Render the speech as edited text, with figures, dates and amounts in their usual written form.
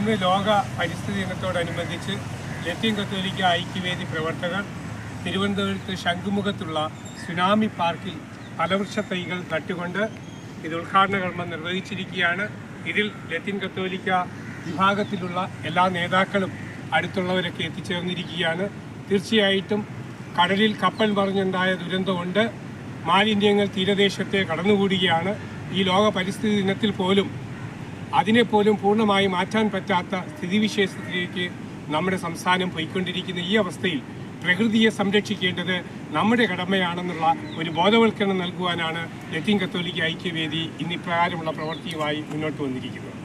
ഇന്ന് ലോക പരിസ്ഥിതി ദിനത്തോടനുബന്ധിച്ച് ലത്തീൻ കത്തോലിക്ക ഐക്യവേദി പ്രവർത്തകർ തിരുവനന്തപുരത്ത് ശംഖുമുഖത്തുള്ള സുനാമി പാർക്കിൽ ഫലവൃക്ഷ തൈകൾ നട്ടുകൊണ്ട് ഇത് ഉദ്ഘാടന കർമ്മം നിർവഹിച്ചിരിക്കുകയാണ്. ഇതിൽ ലത്തീൻ കത്തോലിക്ക വിഭാഗത്തിലുള്ള എല്ലാ നേതാക്കളും അടുത്തുള്ളവരൊക്കെ എത്തിച്ചേർന്നിരിക്കുകയാണ്. തീർച്ചയായിട്ടും കടലിൽ കപ്പൽ മറിഞ്ഞുണ്ടായ ദുരന്തമുണ്ട്. മാലിന്യങ്ങൾ തീരദേശത്തെ കടന്നുകൂടുകയാണ്. ഈ ലോക പരിസ്ഥിതി ദിനത്തിൽ പോലും അതിനെപ്പോലും പൂർണ്ണമായി മാറ്റാൻ പറ്റാത്ത സ്ഥിതിവിശേഷത്തിലേക്ക് നമ്മുടെ സംസ്ഥാനം പോയിക്കൊണ്ടിരിക്കുന്ന ഈ അവസ്ഥയിൽ പ്രകൃതിയെ സംരക്ഷിക്കേണ്ടത് നമ്മുടെ കടമയാണെന്നുള്ള ഒരു ബോധവൽക്കരണം നൽകുവാനാണ് ലത്തീൻ കത്തോലിക്ക ഐക്യവേദി ഇന്നിപ്രകാരമുള്ള പ്രവൃത്തിയുമായി മുന്നോട്ട് വന്നിരിക്കുന്നത്.